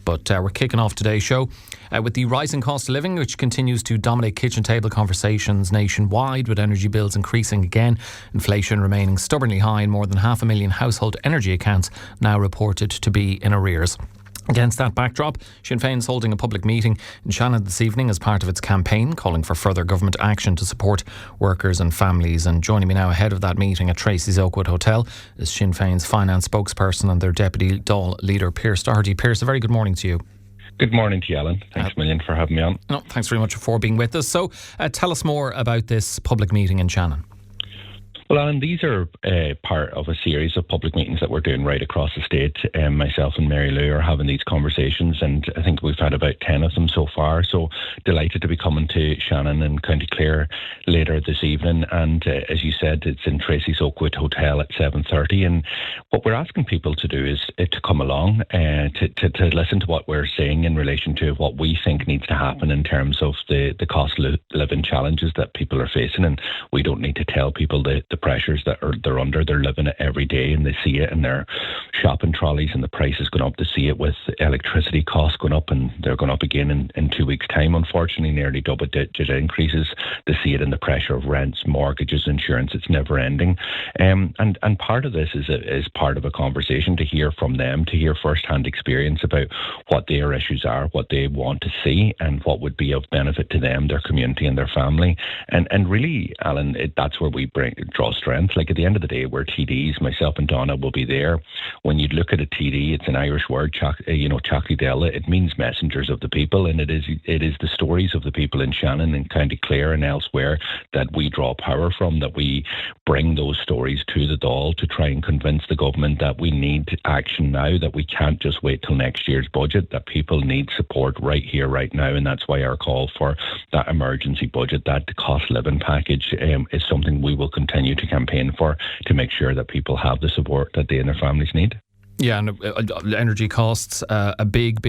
But we're kicking off today's show with the rising cost of living, which continues to dominate kitchen table conversations nationwide, with energy bills increasing again, inflation remaining stubbornly high, and more than 500,000 household energy accounts now reported to be in arrears. Against that backdrop, Sinn Féin is holding a public meeting in Shannon this evening as part of its campaign calling for further government action to support workers and families. And joining me now ahead of that meeting at Treacy's Oakwood Hotel is Sinn Féin's finance spokesperson and their deputy Dáil leader, Pearse Doherty. Pearse, a very good morning to you. Good morning to you, Alan. Thanks a million for having me on. No, thanks very much for being with us. So tell us more about this public meeting in Shannon. Well, Alan, these are part of a series of public meetings that we're doing right across the state. Myself and Mary Lou are having these conversations, and I think we've had about 10 of them so far. So delighted to be coming to Shannon and County Clare later this evening. And as you said, it's in Treacy's Oakwood Hotel at 7:30. And what we're asking people to do is to come along, to listen to what we're saying in relation to what we think needs to happen in terms of the cost of living challenges that people are facing. And we don't need to tell people the pressures that they're under. They're living it every day, and they see it in their shopping trolleys, and the price is going up. They see it with electricity costs going up, and they're going up again in 2 weeks' time, unfortunately, nearly double-digit increases. They see it in the pressure of rents, mortgages, insurance. It's never ending. And part of this is part of a conversation to hear from them, to hear first-hand experience about what their issues are, what they want to see, and what would be of benefit to them, their community and their family. And really, Alan, that's where we draw strength. Like, at the end of the day, we're TDs. Myself and Donna will be there. When you look at a TD, it's an Irish word, Teachtaí Dáil. It means messengers of the people, and it is the stories of the people in Shannon and County Clare and elsewhere that we draw power from, that we bring those stories to the Dáil to try and convince the government that we need action now, that we can't just wait till next year's budget, that people need support right here, right now. And that's why our call for that emergency budget, that cost living package, is something we will continue to campaign for, to make sure that people have the support that they and their families need. Yeah, and energy costs, a big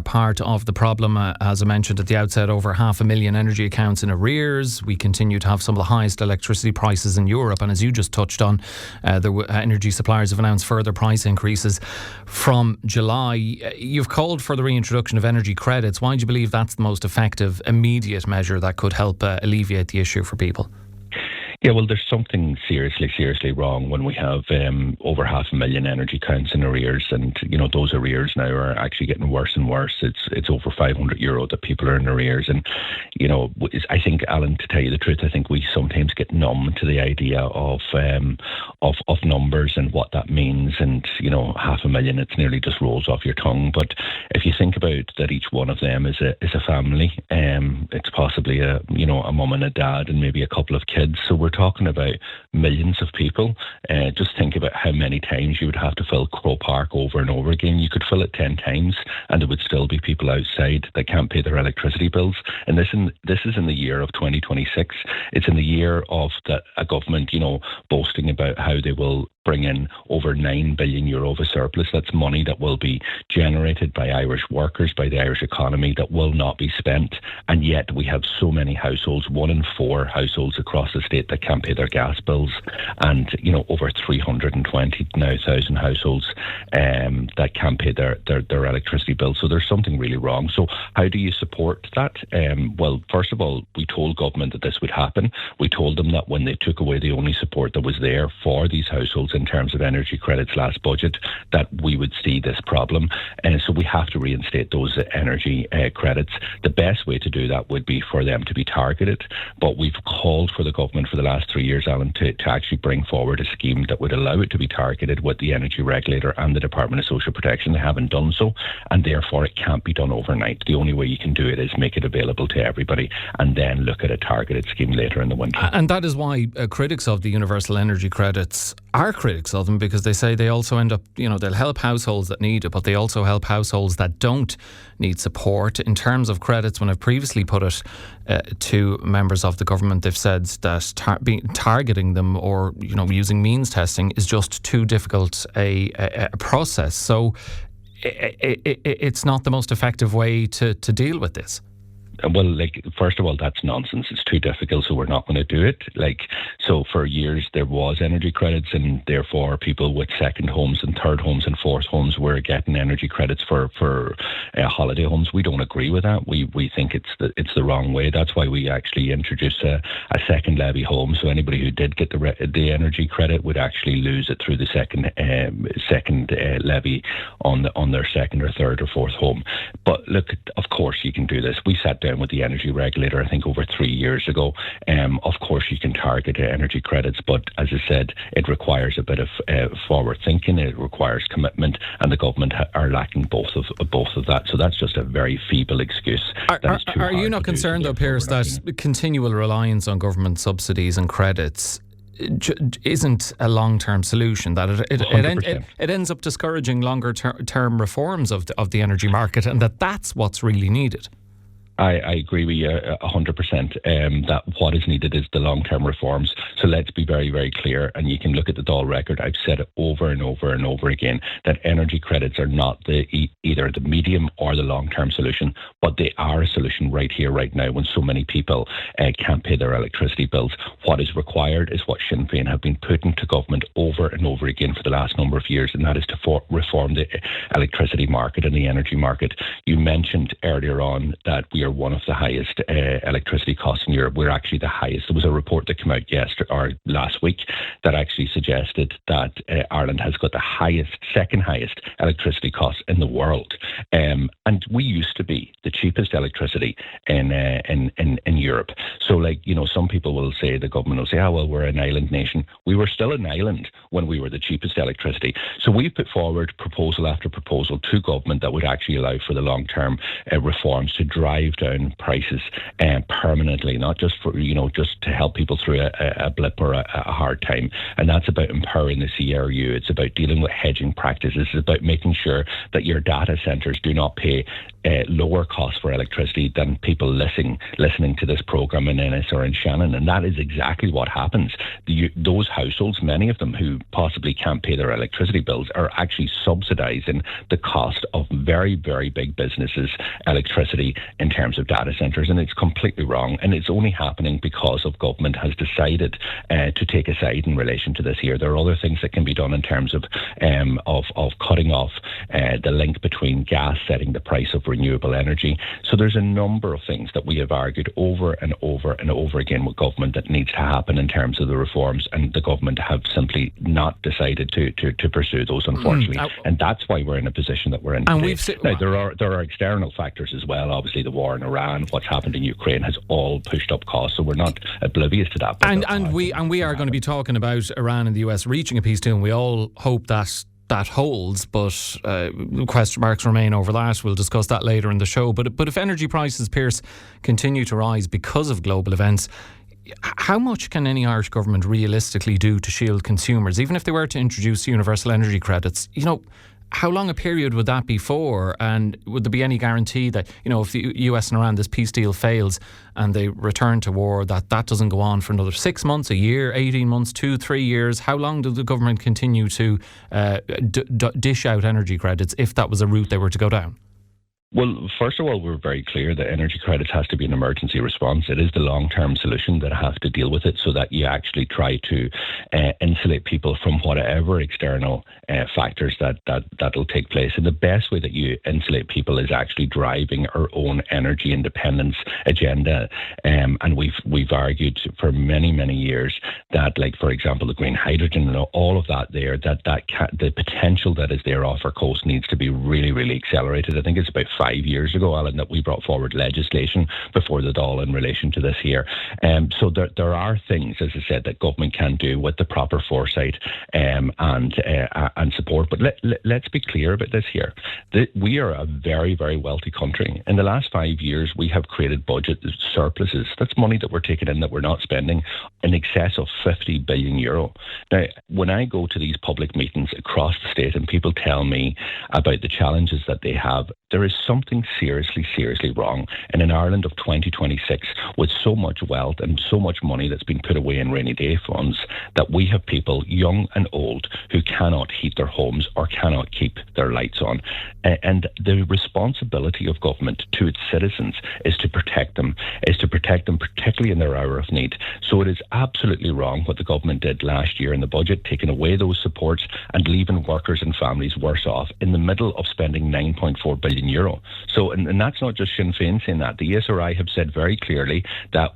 part of the problem. As I mentioned at the outset, over 500,000 energy accounts in arrears. We continue to have some of the highest electricity prices in Europe. And as you just touched on, the energy suppliers have announced further price increases from July. You've called for the reintroduction of energy credits. Why do you believe that's the most effective, immediate measure that could help alleviate the issue for people? Yeah, well, there's something seriously wrong when we have over 500,000 energy accounts in arrears, and those arrears now are actually getting worse and worse. It's over €500 that people are in arrears, and I think, Alan, to tell you the truth, I think we sometimes get numb to the idea of numbers and what that means, and 500,000, it nearly just rolls off your tongue. But if you think about that, each one of them is a family. It's possibly a mum and a dad and maybe a couple of kids. So we're talking about millions of people. Just think about how many times you would have to fill Crow Park over and over again. You could fill it 10 times and there would still be people outside that can't pay their electricity bills. And this is in the year of 2026. It's in the year of a government, boasting about how they will bring in over €9 billion of a surplus. That's money that will be generated by Irish workers, by the Irish economy, that will not be spent. And yet we have so many households, 1 in 4 households across the state that can't pay their gas bills, and over 320,000 households that can't pay their electricity bills. So there's something really wrong. So how do you support that? Well, first of all, we told government that this would happen. We told them that when they took away the only support that was there for these households in terms of energy credits last budget, that we would see this problem. And so we have to reinstate those energy credits. The best way to do that would be for them to be targeted. But we've called for the government for the last 3 years, Alan, to actually bring forward a scheme that would allow it to be targeted with the energy regulator and the Department of Social Protection. They haven't done so, and therefore it can't be done overnight. The only way you can do it is make it available to everybody and then look at a targeted scheme later in the winter. And that is why critics of the universal energy credits are critics of them, because they say they also end up, they'll help households that need it, but they also help households that don't need support. In terms of credits, when I've previously put it to members of the government, they've said that targeting them or using means testing is just too difficult a process. So it's not the most effective way to deal with this. Well, first of all, that's nonsense. It's too difficult, so we're not going to do it. So for years there was energy credits, and therefore people with second homes and third homes and fourth homes were getting energy credits for holiday homes. We don't agree with that. We think it's the wrong way. That's why we actually introduced a second levy home. So anybody who did get the energy credit would actually lose it through the second levy on their second or third or fourth home. But look, of course you can do this. We sat down with the energy regulator, I think over 3 years ago. Of course you can target energy credits, but as I said, it requires a bit of forward thinking. It requires commitment, and the government are lacking both of that. So that's just a very feeble excuse. Are you not concerned though, Pearse, that continual reliance on government subsidies and credits isn't a long-term solution, that it ends up discouraging longer-term reforms of the energy market, and that's what's really needed? I agree with you 100%. That what is needed is the long-term reforms. So let's be very, very clear, and you can look at the Dáil record. I've said it over and over and over again that energy credits are not either the medium or the long-term solution, but they are a solution right here, right now, when so many people can't pay their electricity bills. What is required is what Sinn Féin have been putting to government over and over again for the last number of years, and that is to reform the electricity market and the energy market. You mentioned earlier on that we are one of the highest electricity costs in Europe. We're actually the highest. There was a report that came out last week that actually suggested that Ireland has got the second highest electricity costs in the world. And we used to be the cheapest electricity in Europe. So some people will say, the government will say, we're an island nation. We were still an island when we were the cheapest electricity. So we put forward proposal after proposal to government that would actually allow for the long-term reforms to drive down prices permanently, not just just to help people through a blip or a hard time. And that's about empowering the CRU. It's about dealing with hedging practices. It's about making sure that your data centres do not pay lower costs for electricity than people listening to this programme in Ennis or in Shannon. And that is exactly what happens. Those households, many of them who possibly can't pay their electricity bills, are actually subsidising the cost of very, very big businesses' electricity in terms of data centres, and it's completely wrong. And it's only happening because of government has decided to take a side in relation to this here. There are other things that can be done in terms of cutting off the link between gas setting the price of renewable energy. So there's a number of things that we have argued over and over and over again with government that needs to happen in terms of the reforms, and the government have simply not decided to pursue those, unfortunately. And that's why we're in a position that we're in today. Now, there are external factors as well. Obviously, the war in Iran, what's happened in Ukraine has all pushed up costs, so we're not oblivious to that. And we are going to be talking about Iran and the US reaching a peace deal, and we all hope that holds, but question marks remain over that. We'll discuss that later in the show. But if energy prices, Pearse, continue to rise because of global events, how much can any Irish government realistically do to shield consumers, even if they were to introduce universal energy credits? How long a period would that be for? And would there be any guarantee that, if the US and Iran, this peace deal fails and they return to war, that doesn't go on for another 6 months, a year, 18 months, 2-3 years? How long does the government continue to dish out energy credits if that was a route they were to go down? Well, first of all, we're very clear that energy credits has to be an emergency response. It is the long-term solution that have to deal with it, so that you actually try to insulate people from whatever external factors that'll take place. And the best way that you insulate people is actually driving our own energy independence agenda. And we've argued for many, many years that, for example, the green hydrogen and all of that there, the potential that is there off our coast needs to be really, really accelerated. I think it's about 5 years ago, Alan, that we brought forward legislation before the Dáil in relation to this here. So there are things, as I said, that government can do with the proper foresight and support. But let's be clear about this here. We are a very, very wealthy country. In the last 5 years, we have created budget surpluses. That's money that we're taking in that we're not spending, in excess of €50 billion. Now, when I go to these public meetings across the state and people tell me about the challenges that they have there is something seriously, seriously wrong in an Ireland of 2026 with so much wealth and so much money that's been put away in rainy day funds that we have people, young and old, who cannot heat their homes or cannot keep their lights on. And the responsibility of government to its citizens is to protect them, particularly in their hour of need. So it is absolutely wrong what the government did last year in the budget, taking away those supports and leaving workers and families worse off in the middle of spending €9.4 billion. So, and that's not just Sinn Féin saying that. The ESRI have said very clearly that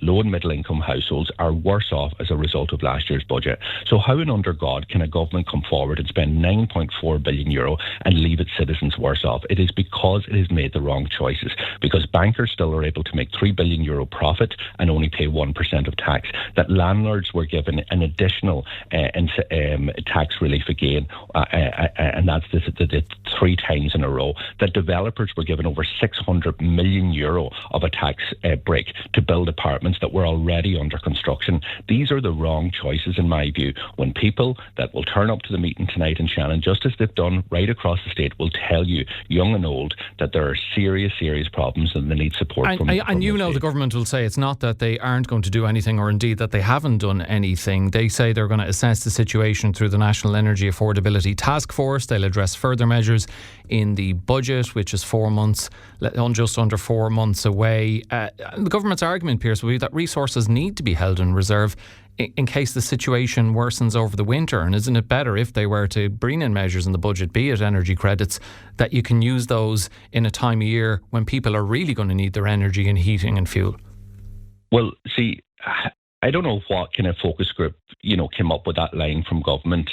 low and middle income households are worse off as a result of last year's budget. So how and under God can a government come forward and spend €9.4 billion and leave its citizens worse off? It is because it has made the wrong choices, because bankers still are able to make €3 billion profit and only pay 1% of tax, that landlords were given an additional tax relief again, and that's the 3 times in a row, that developers were given over €600 million of a tax break to build apartments that were already under construction. These are the wrong choices, in my view, when people that will turn up to the meeting tonight in Shannon, just as they've done right across the state, will tell you, young and old, that there are serious, serious problems and they need support from the government will say it's not that they aren't going to do anything, or indeed that they haven't done anything. They say they're going to assess the situation through the National Energy Affordability Task Force. They'll address further measures in the budget, which is 4 months, just under 4 months away. The government's argument, Pearse, will be that resources need to be held in reserve in case the situation worsens over the winter. And isn't it better if they were to bring in measures in the budget, be it energy credits, that you can use those in a time of year when people are really going to need their energy and heating and fuel? Well, see, I don't know what kind of focus group, came up with that line from government,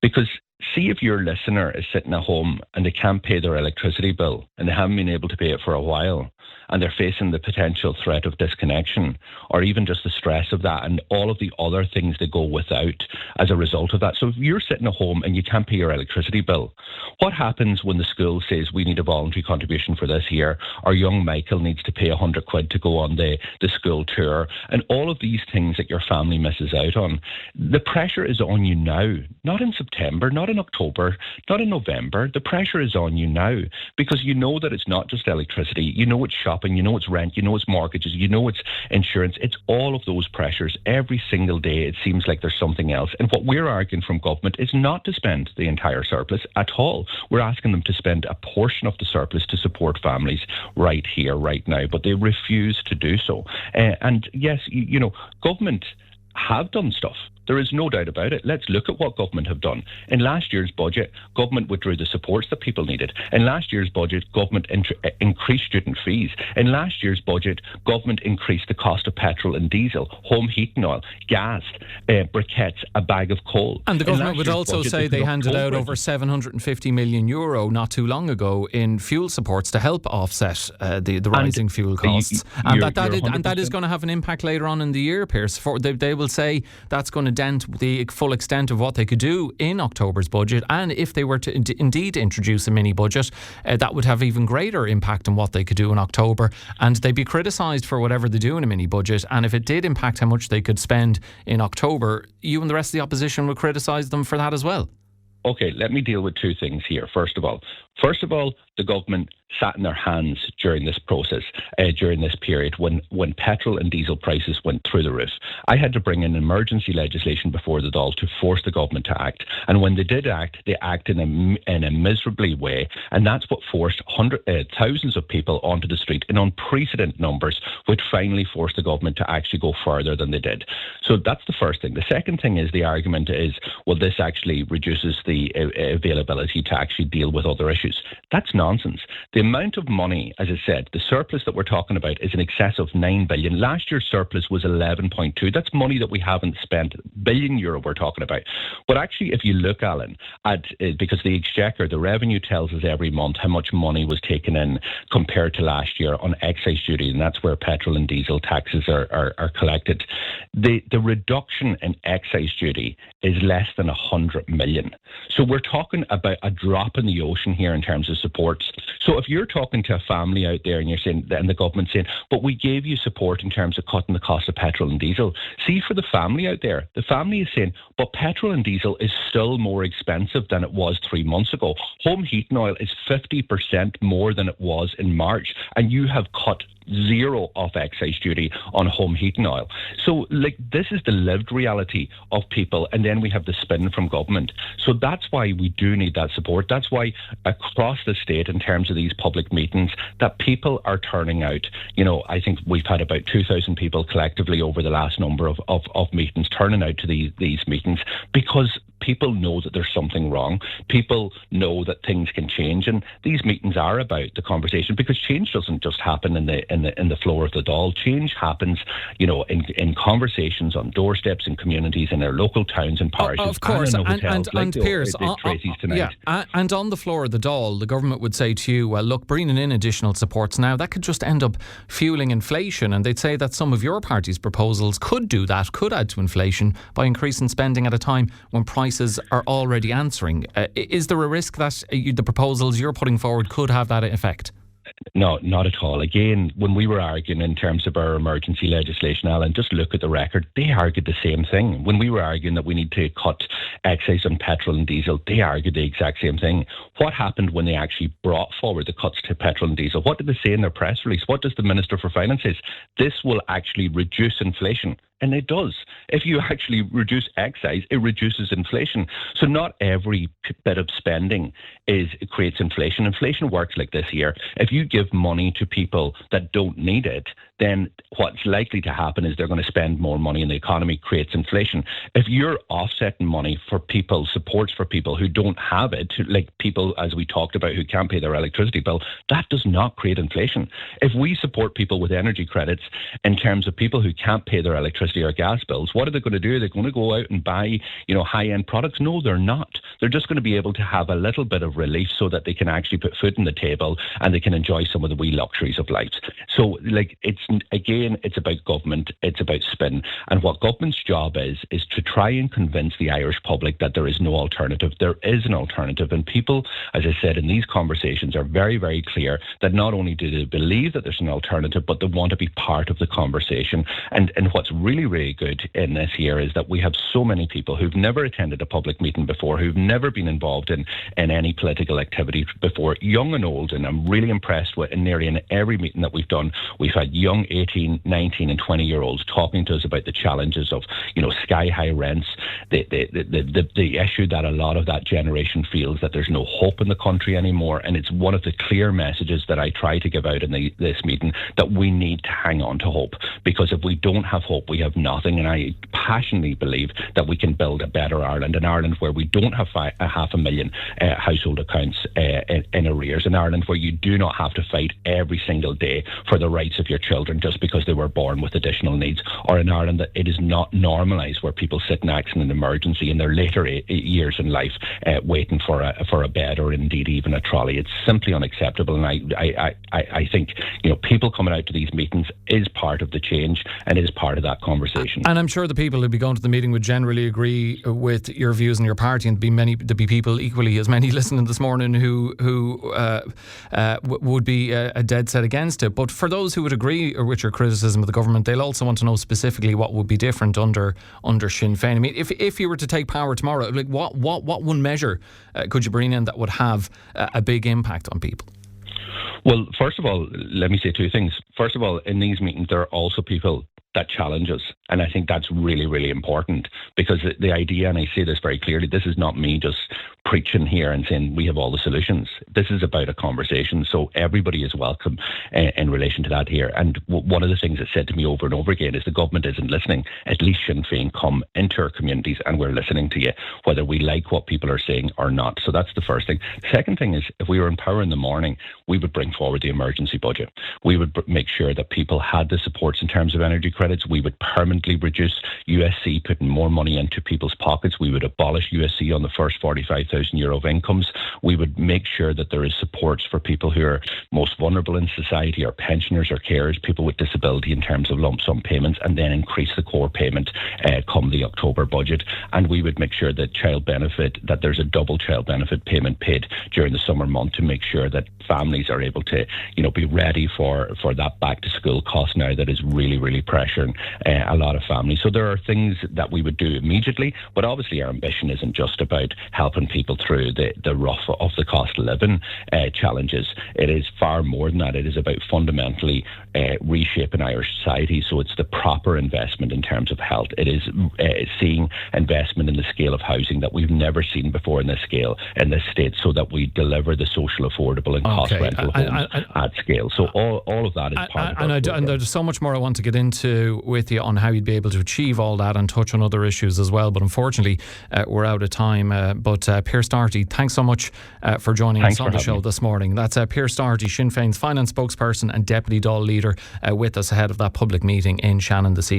because see if your listener is sitting at home and they can't pay their electricity bill and they haven't been able to pay it for a while, and they're facing the potential threat of disconnection, or even just the stress of that and all of the other things that go without as a result of that. So if you're sitting at home and you can't pay your electricity bill, what happens when the school says we need a voluntary contribution for this year, or young Michael needs to pay £100 to go on the school tour, and all of these things that your family misses out on? The pressure is on you now, not in September, not in October, not in November. The pressure is on you now, because you know that it's not just electricity, you know it's shopping, you know it's rent, you know it's mortgages, you know it's insurance. It's all of those pressures. Every single day it seems like there's something else. And what we're arguing from government is not to spend the entire surplus at all. We're asking them to spend a portion of the surplus to support families right here, right now, but they refuse to do so. And yes, government have done stuff. There is no doubt about it. Let's look at what government have done. In last year's budget, government withdrew the supports that people needed. In last year's budget, government increased student fees. In last year's budget, government increased the cost of petrol and diesel, home heating oil, gas, briquettes, a bag of coal. And the government would also say they handed out over €750 million not too long ago in fuel supports to help offset the rising fuel costs. And that is going to have an impact later on in the year, Pearse. They will say that's going to dent the full extent of what they could do in October's budget, and if they were to indeed introduce a mini budget, that would have even greater impact on what they could do in October, and they'd be criticised for whatever they do in a mini budget. And if it did impact how much they could spend in October, you and the rest of the opposition would criticise them for that as well. Okay, let me deal with two things here. First of all, the government sat in their hands during this process, during this period when petrol and diesel prices went through the roof. I had to bring in emergency legislation before the Dáil to force the government to act. And when they did act, they acted in a miserably way. And that's what forced thousands of people onto the street in unprecedented numbers, which finally forced the government to actually go further than they did. So that's the first thing. The second thing is the argument is, well, this actually reduces the availability to actually deal with other issues. That's nonsense. The amount of money, as I said, the surplus that we're talking about is in excess of €9 billion. Last year's surplus was 11.2. That's money that we haven't spent. €1 billion we're talking about. But actually, if you look, Alan, because the Exchequer, the revenue tells us every month how much money was taken in compared to last year on excise duty, and that's where petrol and diesel taxes are collected. The reduction in excise duty is less than 100 million. So we're talking about a drop in the ocean here in terms of support. supports. So if you're talking to a family out there and you're saying, and the government's saying, but we gave you support in terms of cutting the cost of petrol and diesel. See, for the family out there, the family is saying, but petrol and diesel is still more expensive than it was 3 months ago. Home heating oil is 50% more than it was in March, and you have cut zero of excise duty on home heating oil. So, this is the lived reality of people, and then we have the spin from government. So that's why we do need that support. That's why across the state, in terms of these public meetings, that people are turning out. I think we've had about 2,000 people collectively over the last number of meetings turning out to these meetings, because people know that there's something wrong. People know that things can change, and these meetings are about the conversation, because change doesn't just happen in the floor of the Dáil. Change happens, in conversations on doorsteps in communities in their local towns and parishes. Of course, and Pearse, Treacy's tonight. And on the floor of the Dáil, the government would say to you, well, look, bringing in additional supports now, that could just end up fueling inflation, and they'd say that some of your party's proposals could do that, could add to inflation by increasing spending at a time when prices are already answering. Is there a risk that the proposals you're putting forward could have that effect? No, not at all. Again, when we were arguing in terms of our emergency legislation, Alan, just look at the record. They argued the same thing. When we were arguing that we need to cut excise on petrol and diesel, they argued the exact same thing. What happened when they actually brought forward the cuts to petrol and diesel? What did they say in their press release? What does the Minister for Finance say? This will actually reduce inflation. And it does. If you actually reduce excise, it reduces inflation. So not every bit of spending creates inflation. Inflation works like this here. If you give money to people that don't need it, then what's likely to happen is they're going to spend more money and the economy creates inflation. If you're offsetting money for people, supports for people who don't have it, like people, as we talked about, who can't pay their electricity bill, that does not create inflation. If we support people with energy credits in terms of people who can't pay their electricity or gas bills, what are they going to do? They're going to go out and buy, high-end products? No, they're not. They're just going to be able to have a little bit of relief so that they can actually put food on the table and they can enjoy some of the wee luxuries of life. So, it's about government, it's about spin. And what government's job is to try and convince the Irish public that there is no alternative. There is an alternative. And people, as I said, in these conversations are very, very clear that not only do they believe that there's an alternative, but they want to be part of the conversation. And what's really, really good in this year is that we have so many people who've never attended a public meeting before, who've never been involved in any political activity before, young and old. And I'm really impressed with, in nearly in every meeting that we've done, we've had young 18, 19 and 20-year-olds talking to us about the challenges of, sky-high rents, the issue that a lot of that generation feels that there's no hope in the country anymore. And it's one of the clear messages that I try to give out in this meeting, that we need to hang on to hope, because if we don't have hope, we have nothing. And I passionately believe that we can build a better Ireland, an Ireland where we don't have 500,000 household accounts in arrears, an Ireland where you do not have to fight every single day for the rights of your children just because they were born with additional needs, or in Ireland that it is not normalised where people sit in accident and emergency in their later years in life waiting for a bed or indeed even a trolley. It's simply unacceptable, and I think people coming out to these meetings is part of the change and is part of that conversation. And I'm sure the people who'd be going to the meeting would generally agree with your views and your party, and there'd be people equally as many listening this morning who would be a dead set against it. But for those who would agree with your criticism of the government, they'll also want to know specifically what would be different under Sinn Féin. I mean, if you were to take power tomorrow, what one measure could you bring in that would have a big impact on people? Well, first of all, let me say two things. First of all, in these meetings, there are also people that challenge us. And I think that's really, really important, because the idea, and I say this very clearly, this is not me just preaching here and saying we have all the solutions. This is about a conversation. So everybody is welcome in relation to that here. And one of the things that's said to me over and over again is the government isn't listening. At least Sinn Féin come into our communities and we're listening to you, whether we like what people are saying or not. So that's the first thing. Second thing is, if we were in power in the morning, we would bring forward the emergency budget. We would make sure that people had the supports in terms of energy credits. We would permanently permanently reduce USC, putting more money into people's pockets. We would abolish USC on the first €45,000 of incomes. We would make sure that there is supports for people who are most vulnerable in society, our pensioners, our carers, people with disability in terms of lump sum payments, and then increase the core payment come the October budget. And we would make sure that that there's a double child benefit payment paid during the summer month to make sure that families are able to, be ready for that back to school cost now that is really, really pressuring a lot of families. So there are things that we would do immediately, but obviously our ambition isn't just about helping people through the rough of the cost of living challenges. It is far more than that. It is about fundamentally reshaping Irish society. So it's the proper investment in terms of health. It is seeing investment in the scale of housing that we've never seen before in this scale in this state, so that we deliver the social, affordable and cost rental homes at scale. So all of that is part of it. And there's so much more I want to get into with you on how you'd be able to achieve all that and touch on other issues as well. But unfortunately, we're out of time. But Pearse Doherty, thanks so much for joining us on the show this morning. That's Pearse Doherty, Sinn Féin's finance spokesperson and deputy Dáil leader, with us ahead of that public meeting in Shannon this evening.